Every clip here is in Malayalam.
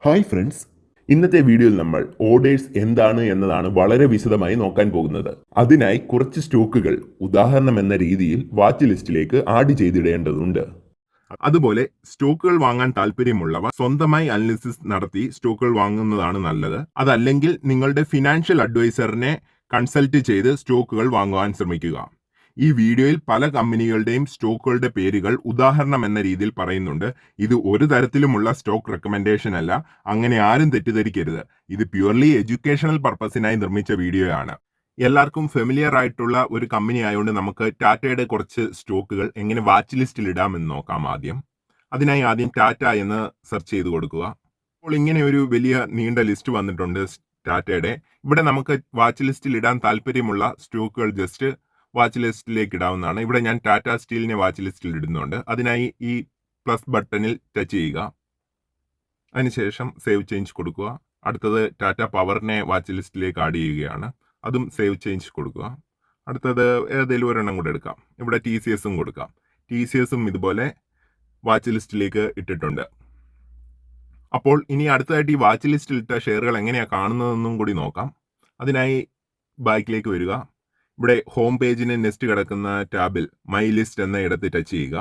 ഹായ് ഫ്രണ്ട്സ്, ഇന്നത്തെ വീഡിയോയിൽ നമ്മൾ ഓർഡേഴ്സ് എന്താണ് എന്നതാണ് വളരെ വിശദമായി നോക്കാൻ പോകുന്നത്. അതിനായി കുറച്ച് സ്റ്റോക്കുകൾ ഉദാഹരണം എന്ന രീതിയിൽ വാച്ച് ലിസ്റ്റിലേക്ക് ആഡ് ചെയ്തിടേണ്ടതുണ്ട്. അതുപോലെ സ്റ്റോക്കുകൾ വാങ്ങാൻ താല്പര്യമുള്ളവർ സ്വന്തമായി അനാലിസിസ് നടത്തി സ്റ്റോക്കുകൾ വാങ്ങുന്നതാണ് നല്ലത്. അതല്ലെങ്കിൽ നിങ്ങളുടെ ഫിനാൻഷ്യൽ അഡ്വൈസറിനെ കൺസൾട്ട് ചെയ്ത് സ്റ്റോക്കുകൾ വാങ്ങുവാൻ ശ്രമിക്കുക. ഈ വീഡിയോയിൽ പല കമ്പനികളുടെയും സ്റ്റോക്കുകളുടെ പേരുകൾ ഉദാഹരണം എന്ന രീതിയിൽ പറയുന്നുണ്ട്. ഇത് ഒരു തരത്തിലുമുള്ള സ്റ്റോക്ക് റെക്കമെൻഡേഷൻ അല്ല. അങ്ങനെ ആരും തെറ്റിദ്ധരിക്കരുത്. ഇത് പ്യുവർലി എഡ്യൂക്കേഷണൽ പർപ്പസിനായി നിർമ്മിച്ച വീഡിയോയാണ്. എല്ലാവർക്കും ഫെമിലിയർ ആയിട്ടുള്ള ഒരു കമ്പനി ആയതുകൊണ്ട് നമുക്ക് ടാറ്റയുടെ കുറച്ച് സ്റ്റോക്കുകൾ എങ്ങനെ വാച്ച് ലിസ്റ്റിൽ ഇടാമെന്ന് നോക്കാം. അതിനായി ആദ്യം ടാറ്റ എന്ന് സെർച്ച് ചെയ്ത് കൊടുക്കുക. അപ്പോൾ ഇങ്ങനെ ഒരു വലിയ നീണ്ട ലിസ്റ്റ് വന്നിട്ടുണ്ട് ടാറ്റയുടെ. ഇവിടെ നമുക്ക് വാച്ച് ലിസ്റ്റിൽ ഇടാൻ താല്പര്യമുള്ള സ്റ്റോക്കുകൾ ജസ്റ്റ് വാച്ച് ലിസ്റ്റിലേക്ക് ഇടാവുന്നതാണ്. ഇവിടെ ഞാൻ ടാറ്റ സ്റ്റീലിനെ വാച്ച് ലിസ്റ്റിൽ ഇടുന്നുണ്ട്. അതിനായി ഈ പ്ലസ് ബട്ടണിൽ ടച്ച് ചെയ്യുക. അതിനുശേഷം സേവ് ചേഞ്ച് കൊടുക്കുക. അടുത്തത് ടാറ്റ പവറിനെ വാച്ച് ലിസ്റ്റിലേക്ക് ആഡ് ചെയ്യുകയാണ്. അതും സേവ് ചേഞ്ച് കൊടുക്കുക. അടുത്തത് ഏതെങ്കിലും ഒരെണ്ണം കൂടെ എടുക്കാം. ഇവിടെ TCSും കൊടുക്കാം. TCSും ഇതുപോലെ വാച്ച് ലിസ്റ്റിലേക്ക് ഇട്ടിട്ടുണ്ട്. അപ്പോൾ ഇനി അടുത്തതായിട്ട് ഈ വാച്ച് ലിസ്റ്റിൽ ഇട്ട ഷെയറുകൾ എങ്ങനെയാണ് കാണുന്നതെന്നും കൂടി നോക്കാം. അതിനായി ബാക്കിലേക്ക് വരിക. ഇവിടെ ഹോം പേജിന് നെക്സ്റ്റ് കിടക്കുന്ന ടാബിൽ മൈ ലിസ്റ്റ് എന്ന ഇടത്ത് ടച്ച് ചെയ്യുക.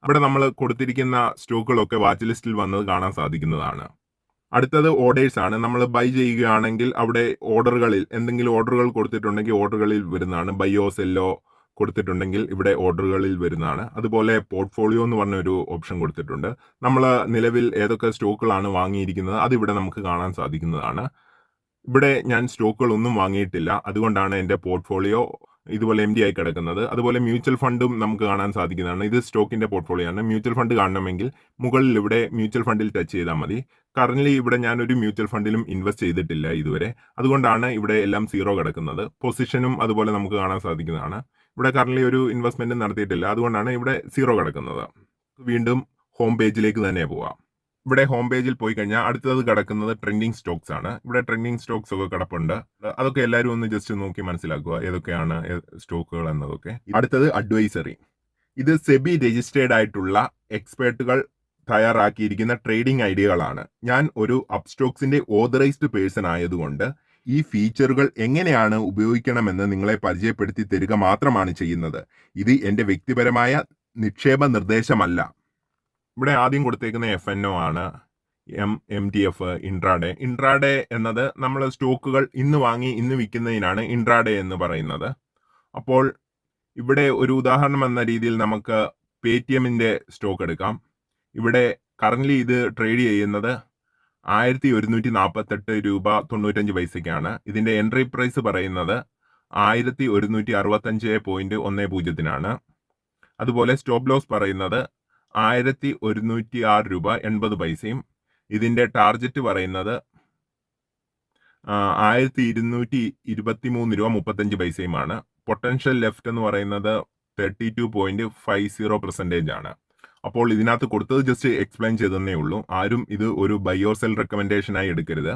അവിടെ നമ്മൾ കൊടുത്തിരിക്കുന്ന സ്റ്റോക്കുകളൊക്കെ വാച്ച് ലിസ്റ്റിൽ വന്നത് കാണാൻ സാധിക്കുന്നതാണ്. അടുത്തത് ഓർഡേഴ്സ് ആണ്. നമ്മൾ ബൈ ചെയ്യുകയാണെങ്കിൽ അവിടെ ഓർഡറുകളിൽ എന്തെങ്കിലും ഓർഡറുകൾ കൊടുത്തിട്ടുണ്ടെങ്കിൽ ഓർഡറുകളിൽ വരുന്നതാണ്. ബൈയോ സെല്ലോ കൊടുത്തിട്ടുണ്ടെങ്കിൽ ഇവിടെ ഓർഡറുകളിൽ വരുന്നതാണ്. അതുപോലെ പോർട്ട്ഫോളിയോ എന്ന് പറഞ്ഞൊരു ഓപ്ഷൻ കൊടുത്തിട്ടുണ്ട്. നമ്മൾ നിലവിൽ ഏതൊക്കെ സ്റ്റോക്കുകളാണ് വാങ്ങിയിരിക്കുന്നത് അതിവിടെ നമുക്ക് കാണാൻ സാധിക്കുന്നതാണ്. ഇവിടെ ഞാൻ സ്റ്റോക്കുകൾ ഒന്നും വാങ്ങിയിട്ടില്ല. അതുകൊണ്ടാണ് എൻ്റെ പോർട്ട്ഫോളിയോ ഇതുപോലെ എംറ്റി ആയി കിടക്കുന്നത്. അതുപോലെ മ്യൂച്വൽ ഫണ്ടും നമുക്ക് കാണാൻ സാധിക്കുന്നതാണ്. ഇത് സ്റ്റോക്കിന്റെ പോർട്ട്ഫോളിയോ ആണ്. മ്യൂച്വൽ ഫണ്ട് കാണണമെങ്കിൽ മുകളിൽ ഇവിടെ മ്യൂച്വൽ ഫണ്ടിൽ ടച്ച് ചെയ്താൽ മതി. കറന്റ് ഇവിടെ ഞാനൊരു മ്യൂച്വൽ ഫണ്ടിലും ഇൻവെസ്റ്റ് ചെയ്തിട്ടില്ല ഇതുവരെ. അതുകൊണ്ടാണ് ഇവിടെ എല്ലാം സീറോ കിടക്കുന്നത്. പൊസിഷനും അതുപോലെ നമുക്ക് കാണാൻ സാധിക്കുന്നതാണ്. ഇവിടെ കറന്റ് ഒരു ഇൻവെസ്റ്റ്മെന്റ് നടത്തിയിട്ടില്ല. അതുകൊണ്ടാണ് ഇവിടെ സീറോ കിടക്കുന്നത്. വീണ്ടും ഹോം പേജിലേക്ക് തന്നെ പോവാം. ഇവിടെ ഹോം പേജിൽ പോയി കഴിഞ്ഞാൽ അടുത്തത് കിടക്കുന്നത് ട്രെൻഡിങ് സ്റ്റോക്സ് ആണ്. ഇവിടെ ട്രെൻഡിങ് സ്റ്റോക്സ് ഒക്കെ കിടപ്പുണ്ട്. അതൊക്കെ എല്ലാവരും ഒന്ന് ജസ്റ്റ് നോക്കി മനസ്സിലാക്കുക ഏതൊക്കെയാണ് സ്റ്റോക്കുകൾ എന്നതൊക്കെ. അടുത്തത് അഡ്വൈസറി. ഇത് സെബി രജിസ്റ്റേർഡ് ആയിട്ടുള്ള എക്സ്പേർട്ടുകൾ തയ്യാറാക്കിയിരിക്കുന്ന ട്രേഡിംഗ് ഐഡിയകളാണ്. ഞാൻ ഒരു അപ്സ്റ്റോക്സിന്റെ ഓതറൈസ്ഡ് പേഴ്സൺ ആയതുകൊണ്ട് ഈ ഫീച്ചറുകൾ എങ്ങനെയാണ് ഉപയോഗിക്കണമെന്ന് നിങ്ങളെ പരിചയപ്പെടുത്തി തരിക മാത്രമാണ് ചെയ്യുന്നത്. ഇത് എൻ്റെ വ്യക്തിപരമായ നിക്ഷേപ നിർദ്ദേശമല്ല. ഇവിടെ ആദ്യം കൊടുത്തേക്കുന്ന FNO ആണ്. MTF ഇൻട്രാഡേ എന്നത് നമ്മൾ സ്റ്റോക്കുകൾ ഇന്ന് വാങ്ങി ഇന്ന് വിൽക്കുന്നതിനാണ് ഇൻട്രാഡേ എന്ന് പറയുന്നത്. അപ്പോൾ ഇവിടെ ഒരു ഉദാഹരണം എന്ന രീതിയിൽ നമുക്ക് പേടിഎമ്മിന്റെ സ്റ്റോക്ക് എടുക്കാം. ഇവിടെ കറന്റ് ഇത് ട്രേഡ് ചെയ്യുന്നത് 1148 രൂപ 95 പൈസയ്ക്കാണ്. ഇതിന്റെ എൻട്രി പ്രൈസ് പറയുന്നത് 1165.10 അതുപോലെ സ്റ്റോപ്പ് ലോസ് പറയുന്നത് 1106 രൂപ 80 പൈസയും. ഇതിന്റെ ടാർജറ്റ് പറയുന്നത് 1223 രൂപ 35 പൈസയുമാണ്. പൊട്ടൻഷ്യൽ ലെഫ്റ്റ് എന്ന് പറയുന്നത് 32.50% ആണ്. അപ്പോൾ ഇതിനകത്ത് കൊടുത്തത് ജസ്റ്റ് എക്സ്പ്ലെയിൻ ചെയ്തതേ ഉള്ളൂ. ആരും ഇത് ഒരു ബൈ ഓർ സെൽ റെക്കമെൻഡേഷനായി എടുക്കരുത്.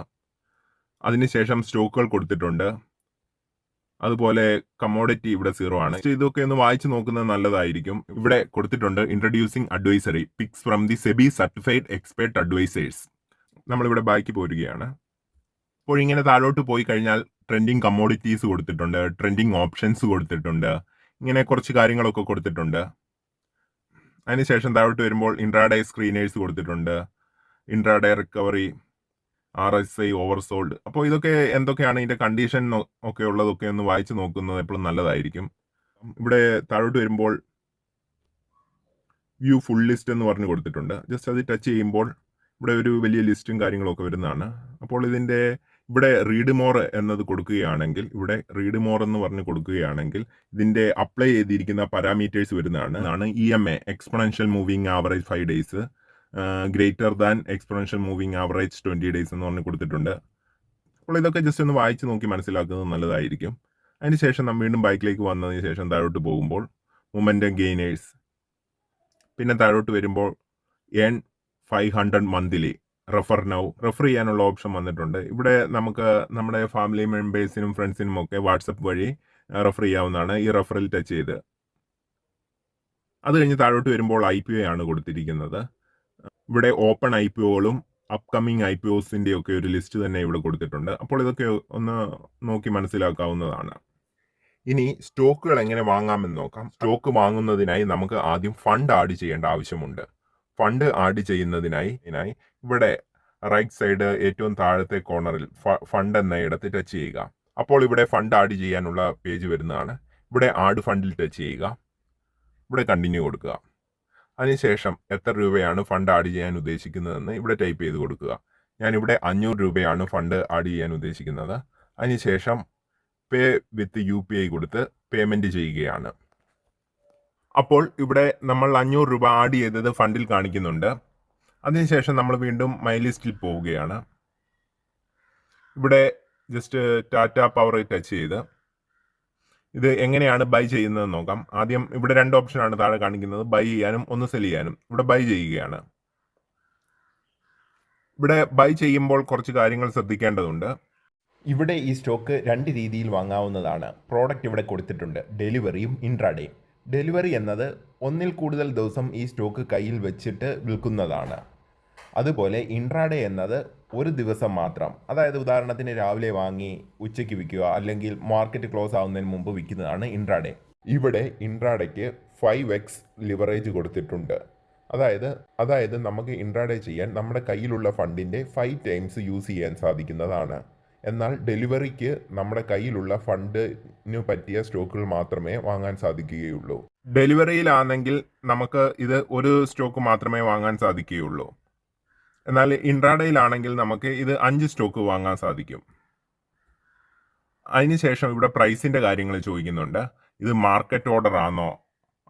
അതിനുശേഷം സ്റ്റോക്കുകൾ കൊടുത്തിട്ടുണ്ട്. അതുപോലെ കമ്മോഡിറ്റി ഇവിടെ സീറോ ആണ്. ഇതൊക്കെ ഒന്ന് വായിച്ചു നോക്കുന്നത് നല്ലതായിരിക്കും. ഇവിടെ കൊടുത്തിട്ടുണ്ട് introducing advisory picks from the SEBI certified expert advisors. നമ്മളിവിടെ ബാക്കി പോരുകയാണ്. അപ്പോൾ ഇങ്ങനെ താഴോട്ട് പോയി കഴിഞ്ഞാൽ ട്രെൻഡിങ് കമ്മോഡിറ്റീസ് കൊടുത്തിട്ടുണ്ട്, ട്രെൻഡിങ് ഓപ്ഷൻസ് കൊടുത്തിട്ടുണ്ട്, ഇങ്ങനെ കുറച്ച് കാര്യങ്ങളൊക്കെ കൊടുത്തിട്ടുണ്ട്. അതിനുശേഷം താഴോട്ട് വരുമ്പോൾ ഇൻട്രാഡേ സ്ക്രീനേഴ്സ് കൊടുത്തിട്ടുണ്ട്, ഇൻട്രാഡേ റിക്കവറി, RSI ഓവർസോൾഡ്. അപ്പോൾ ഇതൊക്കെ എന്തൊക്കെയാണ് ഇതിന്റെ കണ്ടീഷൻ ഒക്കെ ഉള്ളതൊക്കെ ഒന്ന് വായിച്ചു നോക്കുന്നത് എപ്പോഴും നല്ലതായിരിക്കും. ഇവിടെ താഴോട്ട് വരുമ്പോൾ വ്യൂ ഫുൾ ലിസ്റ്റ് എന്ന് പറഞ്ഞു കൊടുത്തിട്ടുണ്ട്. ജസ്റ്റ് അത് ടച്ച് ചെയ്യുമ്പോൾ ഇവിടെ ഒരു വലിയ ലിസ്റ്റും കാര്യങ്ങളൊക്കെ വരുന്നതാണ്. അപ്പോൾ ഇതിന്റെ ഇവിടെ റീഡ് മോർ എന്നത് കൊടുക്കുകയാണെങ്കിൽ, ഇവിടെ റീഡ് മോർ എന്ന് പറഞ്ഞ് കൊടുക്കുകയാണെങ്കിൽ ഇതിന്റെ അപ്ലൈ ചെയ്തിരിക്കുന്ന പാരാമീറ്റേഴ്സ് വരുന്നതാണ്. EMA exponential moving average 5 days, greater than exponential moving average 20 days എന്ന് പറഞ്ഞ് കൊടുത്തിട്ടുണ്ട്. അപ്പോൾ ഇതൊക്കെ ജസ്റ്റ് ഒന്ന് വായിച്ച് നോക്കി മനസ്സിലാക്കുന്നത് നല്ലതായിരിക്കും. അതിനുശേഷം നമ്മൾ വീണ്ടും ബൈക്കിലേക്ക് വന്നതിന് ശേഷം താഴോട്ട് പോകുമ്പോൾ മൊമെന്റം ഗെയിനേഴ്സ്, പിന്നെ താഴോട്ട് വരുമ്പോൾ earn 500 monthly, refer now, refer ചെയ്യാനുള്ള ഓപ്ഷൻ വന്നിട്ടുണ്ട്. ഇവിടെ നമുക്ക് നമ്മുടെ ഫാമിലി മെമ്പേഴ്സിനും ഫ്രണ്ട്സിനും ഒക്കെ വാട്സപ്പ് വഴി റെഫർ ചെയ്യാവുന്നതാണ്. ഈ റെഫറിൽ ടച്ച് ചെയ്ത് അത് കഴിഞ്ഞ് താഴോട്ട് വരുമ്പോൾ IPO ആണ് കൊടുത്തിരിക്കുന്നത്. ഇവിടെ ഓപ്പൺ IPOകളും അപ്കമിങ് IPOസിൻ്റെ ഒക്കെ ഒരു ലിസ്റ്റ് തന്നെ ഇവിടെ കൊടുത്തിട്ടുണ്ട്. അപ്പോൾ ഇതൊക്കെ ഒന്ന് നോക്കി മനസ്സിലാക്കാവുന്നതാണ്. ഇനി സ്റ്റോക്കുകൾ എങ്ങനെ വാങ്ങാമെന്ന് നോക്കാം. സ്റ്റോക്ക് വാങ്ങുന്നതിനായി നമുക്ക് ആദ്യം ഫണ്ട് ആഡ് ചെയ്യേണ്ട ആവശ്യമുണ്ട്. ഫണ്ട് ആഡ് ചെയ്യുന്നതിനായി ഇവിടെ റൈറ്റ് സൈഡ് ഏറ്റവും താഴത്തെ കോർണറിൽ ഫണ്ട് എന്ന ഇടത്ത് ടച്ച് ചെയ്യുക. അപ്പോൾ ഇവിടെ ഫണ്ട് ആഡ് ചെയ്യാനുള്ള പേജ് വരുന്നതാണ്. ഇവിടെ ആഡ് ഫണ്ടിൽ ടച്ച് ചെയ്യുക. ഇവിടെ കണ്ടിന്യൂ കൊടുക്കുക. അതിനുശേഷം എത്ര രൂപയാണ് ഫണ്ട് ആഡ് ചെയ്യാൻ ഉദ്ദേശിക്കുന്നതെന്ന് ഇവിടെ ടൈപ്പ് ചെയ്ത് കൊടുക്കുക. ഞാനിവിടെ 500 രൂപയാണ് ഫണ്ട് ആഡ് ചെയ്യാൻ ഉദ്ദേശിക്കുന്നത്. അതിനുശേഷം പേ വിത്ത് UPI കൊടുത്ത് പേയ്മെൻറ്റ് ചെയ്യുകയാണ്. അപ്പോൾ ഇവിടെ നമ്മൾ 500 രൂപ ആഡ് ചെയ്തത് ഫണ്ടിൽ കാണിക്കുന്നുണ്ട്. അതിനുശേഷം നമ്മൾ വീണ്ടും മൈ ലിസ്റ്റിൽ പോവുകയാണ്. ഇവിടെ ജസ്റ്റ് ടാറ്റ പവർ ടച്ച് ചെയ്ത് ഇത് എങ്ങനെയാണ് ബൈ ചെയ്യുന്നതെന്ന് നോക്കാം. ആദ്യം ഇവിടെ 2 ഓപ്ഷനാണ് താഴെ കാണിക്കുന്നത്, ബൈ ചെയ്യാനും ഒന്ന് സെൽ ചെയ്യാനും. ഇവിടെ ബൈ ചെയ്യുകയാണ്. ഇവിടെ ബൈ ചെയ്യുമ്പോൾ കുറച്ച് കാര്യങ്ങൾ ശ്രദ്ധിക്കേണ്ടതുണ്ട്. ഇവിടെ ഈ സ്റ്റോക്ക് 2 രീതിയിൽ വാങ്ങാവുന്നതാണ്. പ്രോഡക്റ്റ് ഇവിടെ കൊടുത്തിട്ടുണ്ട്, ഡെലിവറിയും ഇൻട്രാഡേയും. ഡെലിവറി എന്നത് ഒന്നിൽ കൂടുതൽ ദിവസം ഈ സ്റ്റോക്ക് കയ്യിൽ വെച്ചിട്ട് വിൽക്കുന്നതാണ്. അതുപോലെ ഇൻട്രാഡേ എന്നത് ഒരു ദിവസം മാത്രം, അതായത് ഉദാഹരണത്തിന് രാവിലെ വാങ്ങി ഉച്ചയ്ക്ക് വിൽക്കുക അല്ലെങ്കിൽ മാർക്കറ്റ് ക്ലോസ് ആവുന്നതിന് മുമ്പ് വിൽക്കുന്നതാണ് ഇൻട്രാഡേ. ഇവിടെ ഇൻട്രാഡേക്ക് 5x ലിവറേജ് കൊടുത്തിട്ടുണ്ട്. അതായത് നമുക്ക് ഇൻട്രാഡേ ചെയ്യാൻ നമ്മുടെ കയ്യിലുള്ള ഫണ്ടിൻ്റെ 5 ടൈംസ് യൂസ് ചെയ്യാൻ സാധിക്കുന്നതാണ്. എന്നാൽ ഡെലിവറിക്ക് നമ്മുടെ കയ്യിലുള്ള ഫണ്ടിന് പറ്റിയ സ്റ്റോക്കുകൾ മാത്രമേ വാങ്ങാൻ സാധിക്കുകയുള്ളൂ. ഡെലിവറിയിലാണെങ്കിൽ നമുക്ക് ഇത് ഒരു സ്റ്റോക്ക് മാത്രമേ വാങ്ങാൻ സാധിക്കുകയുള്ളൂ. എന്നാൽ ഇൻട്രാഡേയിലാണെങ്കിൽ നമുക്ക് ഇത് 5 സ്റ്റോക്ക് വാങ്ങാൻ സാധിക്കും. അതിനുശേഷം ഇവിടെ പ്രൈസിൻ്റെ കാര്യങ്ങൾ ചോദിക്കുന്നുണ്ട്. ഇത് മാർക്കറ്റ് ഓർഡർ ആണോ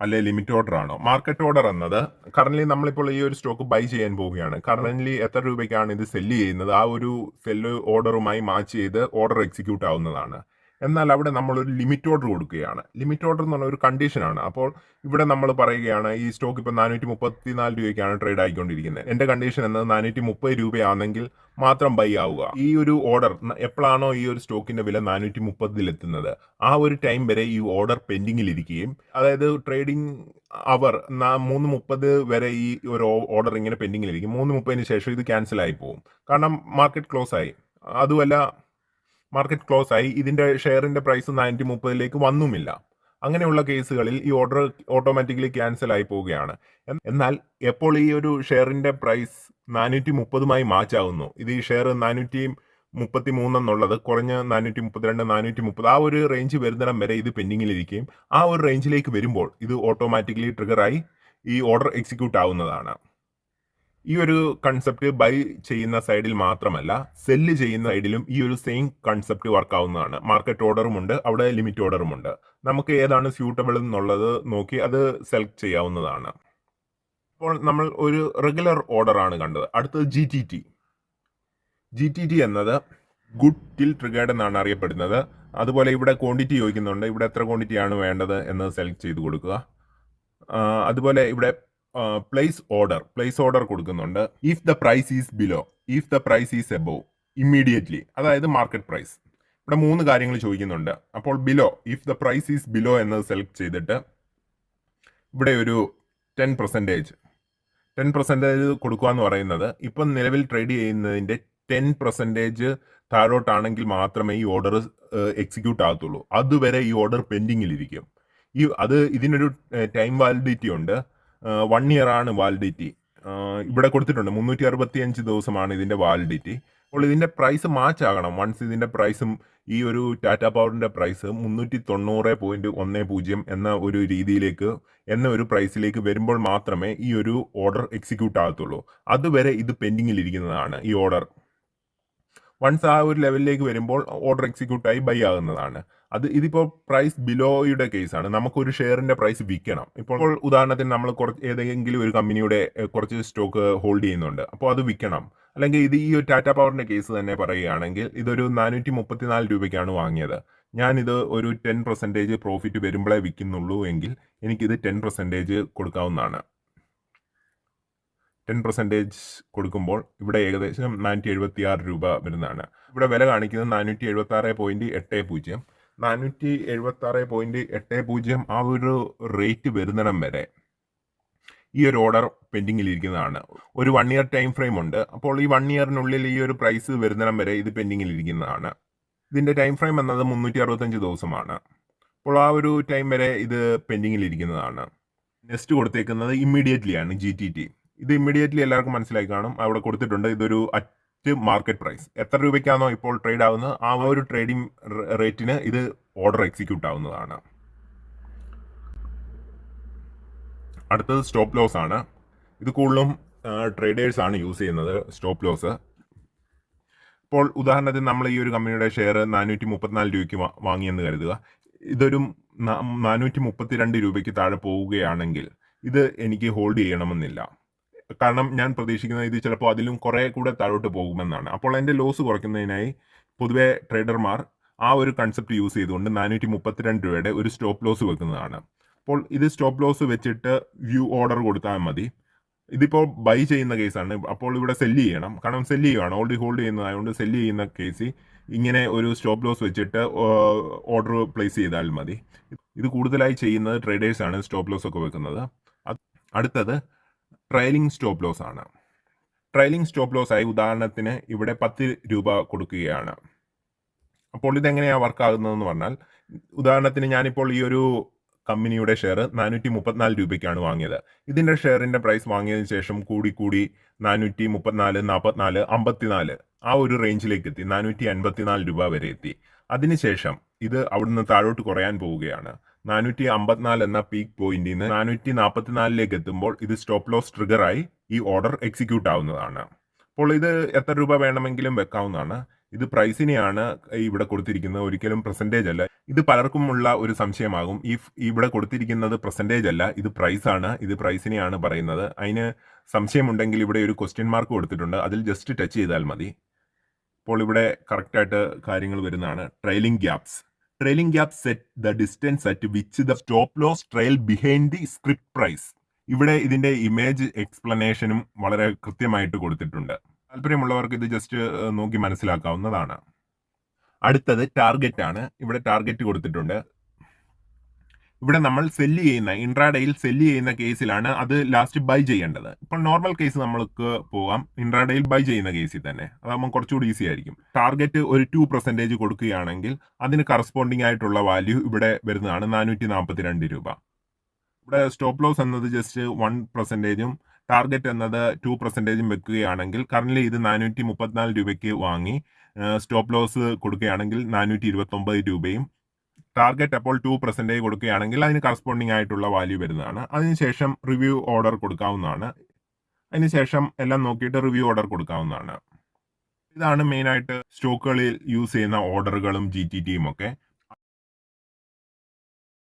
അല്ലെ ലിമിറ്റ് ഓർഡർ ആണോ? മാർക്കറ്റ് ഓർഡർ എന്നത് കറൻ്റ്ലി നമ്മളിപ്പോൾ ഈ ഒരു സ്റ്റോക്ക് ബൈ ചെയ്യാൻ പോവുകയാണ്. കറൻ്റ്ലി എത്ര രൂപയ്ക്കാണ് ഇത് സെല്ല് ചെയ്യുന്നത്, ആ ഒരു സെല്ല് ഓർഡറുമായി മാച്ച് ചെയ്ത് ഓർഡർ എക്സിക്യൂട്ട് ആവുന്നതാണ്. എന്നാൽ അവിടെ നമ്മളൊരു ലിമിറ്റ് ഓർഡർ കൊടുക്കുകയാണ്. ലിമിറ്റ് ഓർഡർ എന്ന് പറഞ്ഞ ഒരു കണ്ടീഷനാണ്. അപ്പോൾ ഇവിടെ നമ്മൾ പറയുകയാണ് ഈ സ്റ്റോക്ക് ഇപ്പോൾ 434 രൂപയ്ക്കാണ് ട്രേഡ് ആയിക്കൊണ്ടിരിക്കുന്നത്. എൻ്റെ കണ്ടീഷൻ എന്നത് 430 രൂപയാണെങ്കിൽ മാത്രം ബൈ ആവുക. ഈ ഒരു ഓർഡർ എപ്പോഴാണോ ഈ ഒരു സ്റ്റോക്കിന്റെ വില 430 എത്തുന്നത് ആ ഒരു ടൈം വരെ ഈ ഓർഡർ പെൻഡിങ്ങിൽ ഇരിക്കുകയും, അതായത് ട്രേഡിംഗ് അവർ 3:30 വരെ ഈ ഒരു ഓർഡർ ഇങ്ങനെ പെൻഡിങ്ങിൽ ഇരിക്കും. 3:30 ശേഷം ഇത് ക്യാൻസൽ ആയി പോകും. കാരണം മാർക്കറ്റ് ക്ലോസ് ആയി. അതുമല്ല, മാർക്കറ്റ് ക്ലോസ് ആയി ഇതിന്റെ ഷെയറിന്റെ പ്രൈസ് 430 വന്നുമില്ല. അങ്ങനെയുള്ള കേസുകളിൽ ഈ ഓർഡർ ഓട്ടോമാറ്റിക്കലി ക്യാൻസൽ ആയി പോവുകയാണ്. എന്നാൽ എപ്പോൾ ഈ ഒരു ഷെയറിന്റെ പ്രൈസ് 430 മാച്ച് ആകുന്നു, ഇത് ഈ ഷെയർ 433 എന്നുള്ളത് കുറഞ്ഞ് 432 430 ആ ഒരു റേഞ്ച് വരുന്നിടം വരെ ഇത് പെൻഡിങ്ങിലിരിക്കുകയും ആ ഒരു റേഞ്ചിലേക്ക് വരുമ്പോൾ ഇത് ഓട്ടോമാറ്റിക്കലി ട്രിഗറായി ഈ ഓർഡർ എക്സിക്യൂട്ട് ആവുന്നതാണ്. ഈ ഒരു കൺസെപ്റ്റ് ബൈ ചെയ്യുന്ന സൈഡിൽ മാത്രമല്ല, സെല്ല് ചെയ്യുന്ന സൈഡിലും ഈ ഒരു സെയിം കൺസെപ്റ്റ് വർക്ക് ആവുന്നതാണ്. മാർക്കറ്റ് ഓർഡറും ഉണ്ട്, അവിടെ ലിമിറ്റ് ഓർഡറും ഉണ്ട്. നമുക്ക് ഏതാണ് സ്യൂട്ടബിൾ എന്നുള്ളത് നോക്കി അത് സെലക്ട് ചെയ്യാവുന്നതാണ്. അപ്പോൾ നമ്മൾ ഒരു റെഗുലർ ഓർഡർ ആണ് കണ്ടത്. അടുത്തത് GTT എന്നത് ഗുഡ് ടിൽ ട്രിഗേർഡ് എന്നാണ് അറിയപ്പെടുന്നത്. അതുപോലെ ഇവിടെ ക്വാണ്ടിറ്റി ചോദിക്കുന്നുണ്ട്. ഇവിടെ എത്ര ക്വാണ്ടിറ്റിയാണ് വേണ്ടത് എന്ന് സെലക്ട് ചെയ്ത് കൊടുക്കുക. അതുപോലെ ഇവിടെ പ്ലേസ് ഓർഡർ കൊടുക്കുന്നുണ്ട്. If the price is below, if the price is above, immediately, അതായത് മാർക്കറ്റ് പ്രൈസ്. ഇവിടെ 3 കാര്യങ്ങൾ ചോദിക്കുന്നുണ്ട്. അപ്പോൾ below, if the price is below എന്നത് സെലക്ട് ചെയ്തിട്ട് ഇവിടെ ഒരു 10% കൊടുക്കുക എന്ന് പറയുന്നത് ഇപ്പം നിലവിൽ ട്രേഡ് ചെയ്യുന്നതിൻ്റെ 10% താഴോട്ടാണെങ്കിൽ മാത്രമേ ഈ ഓർഡർ എക്സിക്യൂട്ട് ആകത്തുള്ളൂ. അതുവരെ ഈ ഓർഡർ പെൻഡിങ്ങിലിരിക്കും. ഇതിനൊരു ടൈം വാലിഡിറ്റി ഉണ്ട്. 1 ഇയർ ആണ് വാലിഡിറ്റി. ഇവിടെ കൊടുത്തിട്ടുണ്ട് 365 ദിവസമാണ് ഇതിൻ്റെ വാലിഡിറ്റി. അപ്പോൾ ഇതിൻ്റെ പ്രൈസ് മാച്ച് ആകണം. വൺസ് ഇതിൻ്റെ പ്രൈസും ഈ ഒരു ടാറ്റ പവറിൻ്റെ പ്രൈസ് 390.10 എന്ന ഒരു രീതിയിലേക്ക് എന്ന ഒരു പ്രൈസിലേക്ക് വരുമ്പോൾ മാത്രമേ ഈ ഒരു ഓർഡർ എക്സിക്യൂട്ട് ആകത്തുള്ളൂ. അതുവരെ ഇത് പെൻഡിങ്ങിലിരിക്കുന്നതാണ് ഈ ഓർഡർ. വൺസ് ആ ഒരു ലെവലിലേക്ക് വരുമ്പോൾ ഓർഡർ എക്സിക്യൂട്ടായി ബൈ ആകുന്നതാണ്. ഇതിപ്പോൾ പ്രൈസ് ബിലോയുടെ കേസാണ്. നമുക്കൊരു ഷെയറിന്റെ പ്രൈസ് വിൽക്കണം. ഇപ്പോൾ ഉദാഹരണത്തിന് നമ്മൾ ഏതെങ്കിലും ഒരു കമ്പനിയുടെ കുറച്ച് സ്റ്റോക്ക് ഹോൾഡ് ചെയ്യുന്നുണ്ട്, അപ്പോൾ അത് വിൽക്കണം. അല്ലെങ്കിൽ ഇത് ഈ ഒരു ടാറ്റ പവറിന്റെ കേസ് തന്നെ പറയുകയാണെങ്കിൽ ഇതൊരു 434 രൂപയ്ക്കാണ് വാങ്ങിയത്. ഞാനിത് ഒരു 10% പ്രോഫിറ്റ് വരുമ്പോഴേ വിൽക്കുന്നുള്ളൂ എങ്കിൽ എനിക്കിത് 10% കൊടുക്കാവുന്നതാണ്. 10% കൊടുക്കുമ്പോൾ ഇവിടെ ഏകദേശം 476 രൂപ വരുന്നതാണ്. ഇവിടെ വില കാണിക്കുന്നത് 476.80. 476.80 ആ ഒരു റേറ്റ് വരുന്നിടം വരെ ഈ ഒരു ഓർഡർ പെൻഡിങ്ങിൽ ഇരിക്കുന്നതാണ്. ഒരു 1 ഇയർ ടൈം ഫ്രെയിം ഉണ്ട്. അപ്പോൾ ഈ 1 ഇയറിനുള്ളിൽ ഈ ഒരു പ്രൈസ് വരുന്നിടം വരെ ഇത് പെൻഡിങ്ങിൽ ഇരിക്കുന്നതാണ്. ഇതിന്റെ ടൈം ഫ്രെയിം എന്നത് 365 ദിവസമാണ്. അപ്പോൾ ആ ഒരു ടൈം വരെ ഇത് പെൻഡിങ്ങിൽ ഇരിക്കുന്നതാണ്. നെക്സ്റ്റ് കൊടുത്തേക്കുന്നത് ഇമ്മീഡിയറ്റ്ലി ആണ്, GTT. ഇത് ഇമ്മീഡിയറ്റ്ലി എല്ലാവർക്കും മനസ്സിലായി കാണും. അവിടെ കൊടുത്തിട്ടുണ്ട് ഇതൊരു അറ്റ് മാർക്കറ്റ് പ്രൈസ്. എത്ര രൂപയ്ക്കാണോ ഇപ്പോൾ ട്രേഡ് ആവുന്നത് ആ ഒരു ട്രേഡിംഗ് റേറ്റിന് ഇത് ഓർഡർ എക്സിക്യൂട്ട് ആവുന്നതാണ്. അടുത്തത് സ്റ്റോപ്പ് ലോസ് ആണ്. ഇത് കൂടുതലും ട്രേഡേഴ്സ് ആണ് യൂസ് ചെയ്യുന്നത് സ്റ്റോപ്പ് ലോസ്. ഇപ്പോൾ ഉദാഹരണത്തിന് നമ്മൾ ഈ ഒരു കമ്പനിയുടെ ഷെയർ 434 രൂപയ്ക്ക് വാങ്ങിയെന്ന് കരുതുക. ഇതൊരു 432 രൂപയ്ക്ക് താഴെ പോവുകയാണെങ്കിൽ ഇത് എനിക്ക് ഹോൾഡ് ചെയ്യണമെന്നില്ല. കാരണം ഞാൻ പ്രതീക്ഷിക്കുന്നത് ഇത് ചിലപ്പോൾ അതിലും കുറേ കൂടെ താഴോട്ട് പോകുമെന്നാണ്. അപ്പോൾ എൻ്റെ ലോസ് കുറയ്ക്കുന്നതിനായി പൊതുവെ ട്രേഡർമാർ ആ ഒരു കൺസെപ്റ്റ് യൂസ് ചെയ്തുകൊണ്ട് 432 രൂപയുടെ ഒരു സ്റ്റോപ്പ് ലോസ് വെക്കുന്നതാണ്. അപ്പോൾ ഇത് സ്റ്റോപ്പ് ലോസ് വെച്ചിട്ട് വ്യൂ ഓർഡർ കൊടുത്താൽ മതി. ഇതിപ്പോൾ ബൈ ചെയ്യുന്ന കേസാണ്. അപ്പോൾ ഇവിടെ സെല്ല് ചെയ്യണം. കാരണം സെല്ല് ചെയ്യുകയാണ്, ഓൾറെഡി ഹോൾഡ് ചെയ്യുന്നതായതുകൊണ്ട് സെല്ല് ചെയ്യുന്ന കേസിൽ ഇങ്ങനെ ഒരു സ്റ്റോപ്പ് ലോസ് വെച്ചിട്ട് ഓർഡർ പ്ലേസ് ചെയ്താൽ മതി. ഇത് കൂടുതലായി ചെയ്യുന്നത് ട്രേഡേഴ്സാണ് സ്റ്റോപ്പ് ലോസ് ഒക്കെ വെക്കുന്നത്. അടുത്തത് ട്രailing സ്റ്റോപ്പ് ലോസ് ആണ്. ട്രailing സ്റ്റോപ്പ് ലോസ് ആയി ഉദാഹരണത്തിന് ഇവിടെ 10 രൂപ കൊടുക്കുകയാണ്. അപ്പോൾ ഇതെങ്ങനെയാണ് വർക്ക് ആകുന്നതെന്ന് പറഞ്ഞാൽ, ഉദാഹരണത്തിന് ഞാനിപ്പോൾ ഈ ഒരു കമ്പനിയുടെ ഷെയർ 434 രൂപയ്ക്കാണ് വാങ്ങിയത്. ഇതിൻ്റെ ഷെയറിൻ്റെ പ്രൈസ് വാങ്ങിയതിന് ശേഷം കൂടി 434, 44, 54 ആ ഒരു റേഞ്ചിലേക്ക് എത്തി. 454 രൂപ വരെ എത്തി. അതിനുശേഷം ഇത് അവിടുന്ന് താഴോട്ട് കുറയാൻ പോവുകയാണ്. 454 എന്ന പീക്ക് പോയിന്റിൽ നിന്ന് 444 എത്തുമ്പോൾ ഇത് സ്റ്റോപ്പ് ലോസ് ട്രിഗറായി ഈ ഓർഡർ എക്സിക്യൂട്ട് ആവുന്നതാണ്. അപ്പോൾ ഇത് എത്ര രൂപ വേണമെങ്കിലും വെക്കാവുന്നതാണ്. ഇത് പ്രൈസിനെയാണ് ഇവിടെ കൊടുത്തിരിക്കുന്നത്, ഒരിക്കലും പെർസെൻറ്റേജ് അല്ല. ഇത് പലർക്കും ഉള്ള ഒരു സംശയമാകും. ഇവിടെ കൊടുത്തിരിക്കുന്നത് പെർസെൻറ്റേജ് അല്ല, ഇത് പ്രൈസ് ആണ്, ഇത് പ്രൈസിനെയാണ് പറയുന്നത്. അതിന് സംശയമുണ്ടെങ്കിൽ ഇവിടെ ഒരു ക്വസ്റ്റ്യൻ മാർക്ക് കൊടുത്തിട്ടുണ്ട്, അതിൽ ജസ്റ്റ് ടച്ച് ചെയ്താൽ മതി. അപ്പോൾ ഇവിടെ കറക്റ്റായിട്ട് കാര്യങ്ങൾ വരുന്നതാണ്. Trailing gaps. Trailing gap set the distance at which the stop loss trail behind the script price. ഇവിടെ ഇതിന്റെ ഇമേജ് എക്സ്പ്ലനേഷനും വളരെ കൃത്യമായിട്ട് കൊടുത്തിട്ടുണ്ട്. താല്പര്യമുള്ളവർക്ക് ഇത് ജസ്റ്റ് നോക്കി മനസ്സിലാക്കാവുന്നതാണ്. അടുത്തത് ടാർഗറ്റ് ആണ്. ഇവിടെ ടാർഗറ്റ് കൊടുത്തിട്ടുണ്ട്. ഇവിടെ നമ്മൾ സെല്ല് ചെയ്യുന്ന ഇൻട്രാഡേയിൽ സെല്ല് ചെയ്യുന്ന കേസിലാണ് അത് ലാസ്റ്റ് ബൈ ചെയ്യേണ്ടത്. ഇപ്പോൾ നോർമൽ കേസ് നമ്മൾക്ക് പോകാം, ഇൻട്രാഡേയിൽ ബൈ ചെയ്യുന്ന കേസിൽ തന്നെ അതാകുമ്പോൾ കുറച്ചുകൂടി ഈസി ആയിരിക്കും. ടാർഗറ്റ് ഒരു 2% കൊടുക്കുകയാണെങ്കിൽ അതിന് കറസ്പോണ്ടിങ് ആയിട്ടുള്ള വാല്യൂ ഇവിടെ വരുന്നതാണ് 442 രൂപ. ഇവിടെ സ്റ്റോപ്പ് ലോസ് എന്നത് ജസ്റ്റ് 1%, ടാർഗറ്റ് എന്നത് 2% വെക്കുകയാണെങ്കിൽ കറന്റ് ഇത് 434 രൂപയ്ക്ക് വാങ്ങി സ്റ്റോപ്പ് ലോസ് കൊടുക്കുകയാണെങ്കിൽ 429 രൂപയും, ടാർഗറ്റ് അപ്പോൾ 2% കൊടുക്കുകയാണെങ്കിൽ അതിന് കറസ്പോണ്ടിങ് ആയിട്ടുള്ള വാല്യൂ വരുന്നതാണ്. അതിനുശേഷം റിവ്യൂ ഓർഡർ കൊടുക്കാവുന്നതാണ്. അതിനുശേഷം എല്ലാം നോക്കിയിട്ട് റിവ്യൂ ഓർഡർ കൊടുക്കാവുന്നതാണ്. ഇതാണ് മെയിനായിട്ട് സ്റ്റോക്കുകളിൽ യൂസ് ചെയ്യുന്ന ഓർഡറുകളും GTTയും ഒക്കെ.